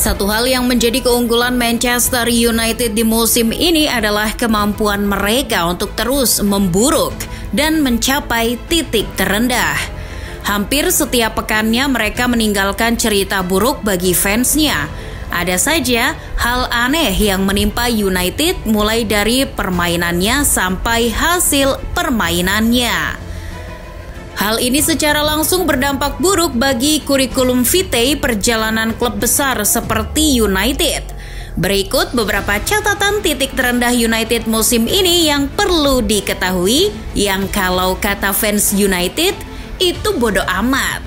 Satu hal yang menjadi keunggulan Manchester United di musim ini adalah kemampuan mereka untuk terus memburuk dan mencapai titik terendah. Hampir setiap pekannya mereka meninggalkan cerita buruk bagi fansnya. Ada saja hal aneh yang menimpa United, mulai dari permainannya sampai hasil permainannya. Hal ini secara langsung berdampak buruk bagi kurikulum vitae perjalanan klub besar seperti United. Berikut beberapa catatan titik terendah United musim ini yang perlu diketahui, yang kalau kata fans United itu bodoh amat.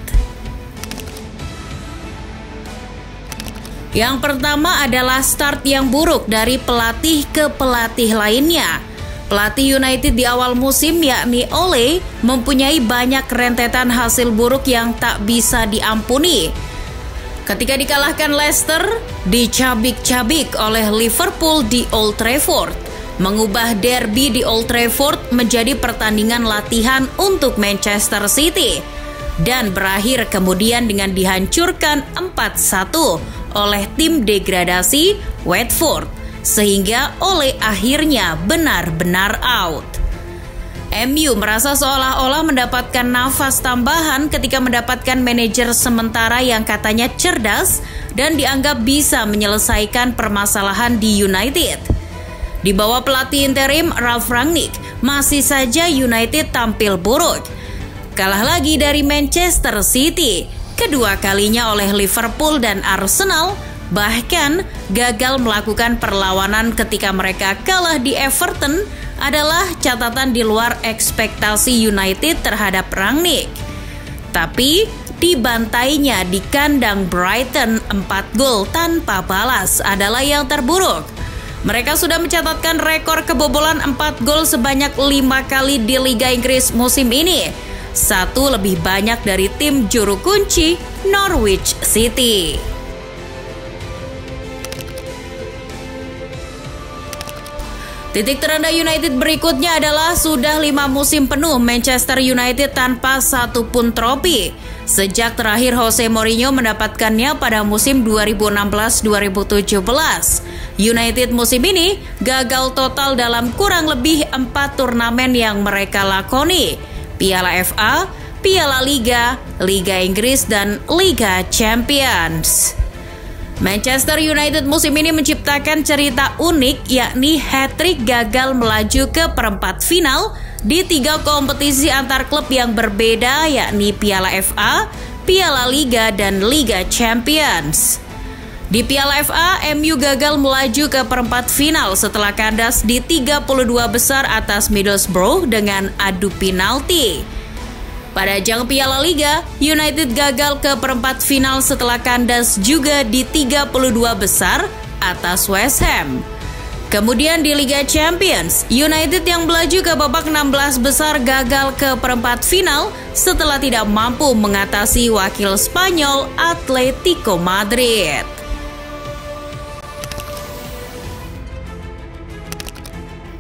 Yang pertama adalah start yang buruk dari pelatih ke pelatih lainnya. Pelatih United di awal musim, yakni Ole, mempunyai banyak rentetan hasil buruk yang tak bisa diampuni. Ketika dikalahkan Leicester, dicabik-cabik oleh Liverpool di Old Trafford, mengubah derby di Old Trafford menjadi pertandingan latihan untuk Manchester City, dan berakhir kemudian dengan dihancurkan 4-1 oleh tim degradasi Watford, sehingga Ole akhirnya benar-benar out. MU merasa seolah-olah mendapatkan nafas tambahan ketika mendapatkan manajer sementara yang katanya cerdas dan dianggap bisa menyelesaikan permasalahan di United. Di bawah pelatih interim Ralf Rangnick, masih saja United tampil buruk. Kalah lagi dari Manchester City, kedua kalinya oleh Liverpool dan Arsenal, bahkan gagal melakukan perlawanan ketika mereka kalah di Everton adalah catatan di luar ekspektasi United terhadap Rangnick. Tapi dibantainya di kandang Brighton 4 gol tanpa balas adalah yang terburuk. Mereka sudah mencatatkan rekor kebobolan 4 gol sebanyak 5 kali di Liga Inggris musim ini. Satu lebih banyak dari tim juru kunci Norwich City. Titik terendah United berikutnya adalah sudah 5 musim penuh Manchester United tanpa satu pun trofi. Sejak terakhir Jose Mourinho mendapatkannya pada musim 2016-2017. United musim ini gagal total dalam kurang lebih 4 turnamen yang mereka lakoni. Piala FA, Piala Liga, Liga Inggris, dan Liga Champions. Manchester United musim ini menciptakan cerita unik, yakni hat-trick gagal melaju ke perempat final di 3 kompetisi antar klub yang berbeda, yakni Piala FA, Piala Liga, dan Liga Champions. Di Piala FA, MU gagal melaju ke perempat final setelah kandas di 32 besar atas Middlesbrough dengan adu penalti. Pada ajang Piala Liga, United gagal ke perempat final setelah kandas juga di 32 besar atas West Ham. Kemudian di Liga Champions, United yang melaju ke babak 16 besar gagal ke perempat final setelah tidak mampu mengatasi wakil Spanyol Atletico Madrid.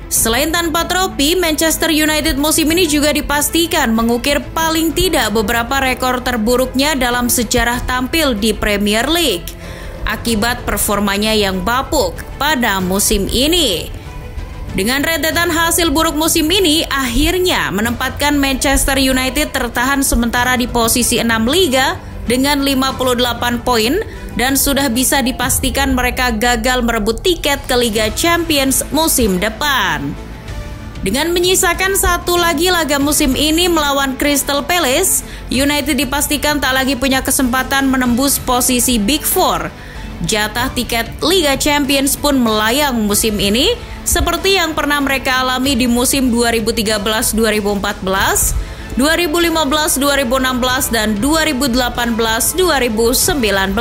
Selain tanpa trofi, Manchester United musim ini juga dipastikan mengukir paling tidak beberapa rekor terburuknya dalam sejarah tampil di Premier League akibat performanya yang bapuk pada musim ini. Dengan rentetan hasil buruk musim ini, akhirnya menempatkan Manchester United tertahan sementara di posisi 6 Liga dengan 58 poin, dan sudah bisa dipastikan mereka gagal merebut tiket ke Liga Champions musim depan. Dengan menyisakan satu lagi laga musim ini melawan Crystal Palace, United dipastikan tak lagi punya kesempatan menembus posisi Big Four. Jatah tiket Liga Champions pun melayang musim ini, seperti yang pernah mereka alami di musim 2013-2014, 2015-2016, dan 2018-2019.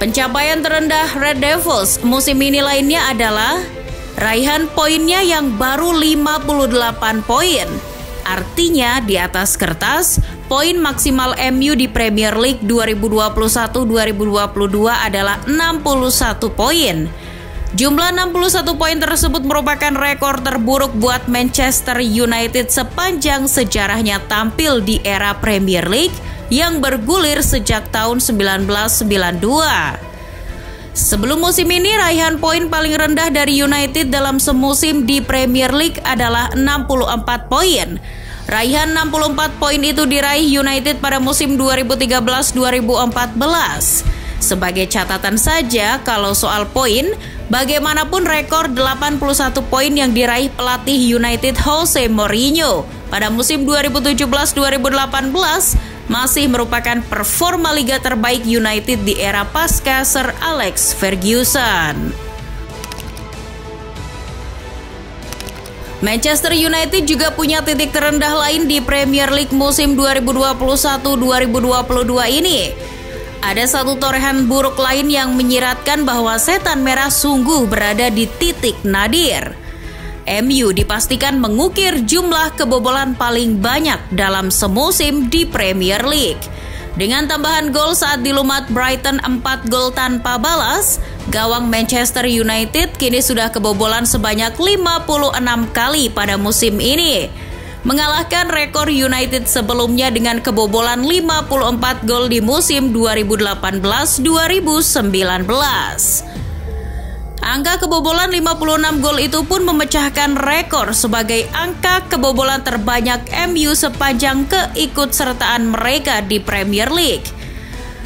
Pencapaian terendah Red Devils musim ini lainnya adalah raihan poinnya yang baru 58 poin. Artinya di atas kertas, poin maksimal MU di Premier League 2021-2022 adalah 61 poin. Jumlah 61 poin tersebut merupakan rekor terburuk buat Manchester United sepanjang sejarahnya tampil di era Premier League yang bergulir sejak tahun 1992. Sebelum musim ini, raihan poin paling rendah dari United dalam semusim di Premier League adalah 64 poin. Raihan 64 poin itu diraih United pada musim 2013-2014. Sebagai catatan saja, kalau soal poin, bagaimanapun rekor 81 poin yang diraih pelatih United Jose Mourinho pada musim 2017-2018 masih merupakan performa liga terbaik United di era pasca Sir Alex Ferguson. Manchester United juga punya titik terendah lain di Premier League musim 2021-2022 ini. Ada satu torehan buruk lain yang menyiratkan bahwa setan merah sungguh berada di titik nadir. MU dipastikan mengukir jumlah kebobolan paling banyak dalam semusim di Premier League. Dengan tambahan gol saat dilumat Brighton 4 gol tanpa balas, gawang Manchester United kini sudah kebobolan sebanyak 56 kali pada musim ini, mengalahkan rekor United sebelumnya dengan kebobolan 54 gol di musim 2018-2019. Angka kebobolan 56 gol itu pun memecahkan rekor sebagai angka kebobolan terbanyak MU sepanjang keikutsertaan mereka di Premier League.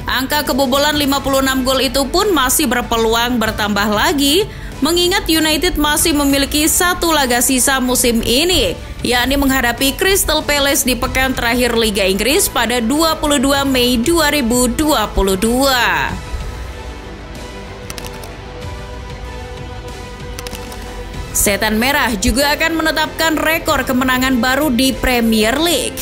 Angka kebobolan 56 gol itu pun masih berpeluang bertambah lagi, mengingat United masih memiliki satu laga sisa musim ini, yakni menghadapi Crystal Palace di pekan terakhir Liga Inggris pada 22 Mei 2022. Setan Merah juga akan menetapkan rekor kemenangan baru di Premier League.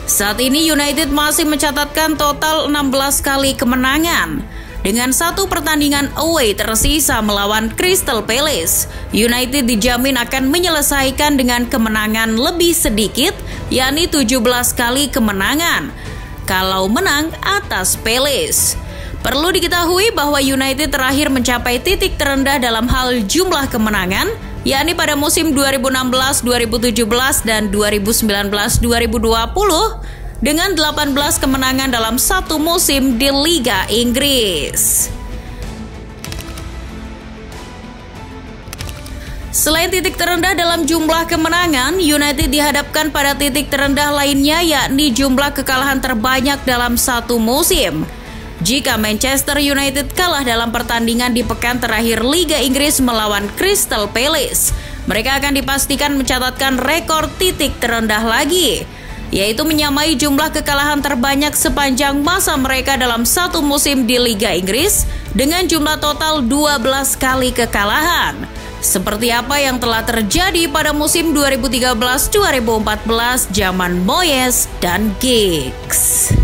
Saat ini United masih mencatatkan total 16 kali kemenangan. Dengan satu pertandingan away tersisa melawan Crystal Palace, United dijamin akan menyelesaikan dengan kemenangan lebih sedikit, yakni 17 kali kemenangan, kalau menang atas Palace. Perlu diketahui bahwa United terakhir mencapai titik terendah dalam hal jumlah kemenangan, yakni pada musim 2016-2017 dan 2019-2020 dengan 18 kemenangan dalam satu musim di Liga Inggris. Selain titik terendah dalam jumlah kemenangan, United dihadapkan pada titik terendah lainnya, yakni jumlah kekalahan terbanyak dalam satu musim. Jika Manchester United kalah dalam pertandingan di pekan terakhir Liga Inggris melawan Crystal Palace, mereka akan dipastikan mencatatkan rekor titik terendah lagi, yaitu menyamai jumlah kekalahan terbanyak sepanjang masa mereka dalam satu musim di Liga Inggris dengan jumlah total 12 kali kekalahan. Seperti apa yang telah terjadi pada musim 2013-2014 zaman Moyes dan Giggs.